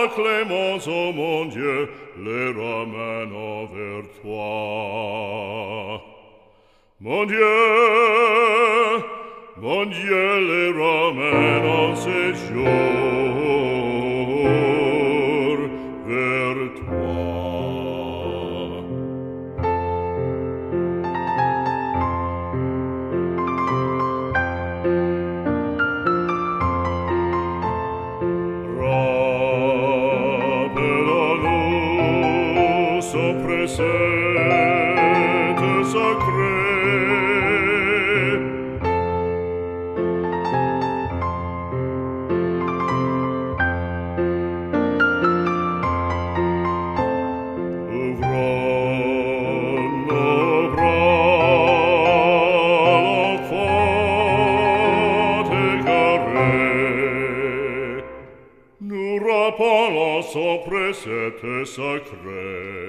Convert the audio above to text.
clémence, ô mon Dieu, les ramène vers toi. Mon Dieu, les ramène en séjour vers toi. Rappelle-nous son précepte sacré. Nous rappelons son précepte sacré.